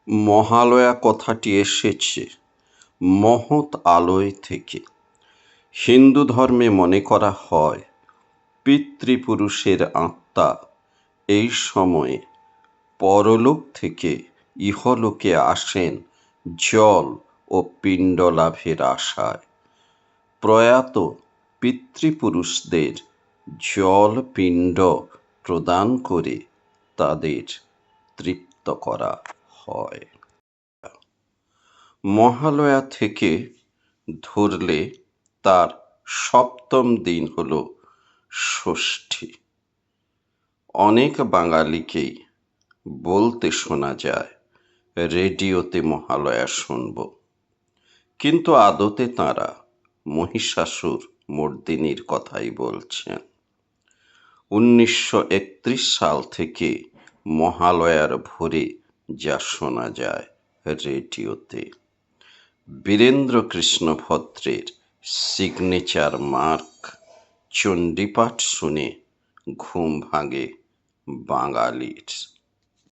মহালয়া কথাটি এসেছে মহৎ আলয় থেকে। হিন্দু ধর্মে মনে করা হয় পিতৃপুরুষের আত্মা এই সময়ে পরলোক থেকে ইহলোকে আসেন জল ও পিণ্ড লাভের আশায়। প্রয়াত পিতৃপুরুষদের জল পিণ্ড প্রদান করে তাদের তৃপ্ত করা হয়। মহালয়া থেকে ধরলে তার সপ্তম দিন হল ষষ্ঠী। অনেক বাঙালিকেই বলতে শোনা যায় রেডিওতে মহালয়া শুনব, কিন্তু আদতে তাঁরা মহিষাসুর মর্দিনীর কথাই বলছেন। 1931 সাল থেকে মহালয়ার ভোরে যা শোনা যায় রেডিওতে, বীরেন্দ্রকৃষ্ণ ভদ্রের সিগনেচার মার্ক চণ্ডীপাঠ শুনে ঘুম ভাঙে বাঙালির।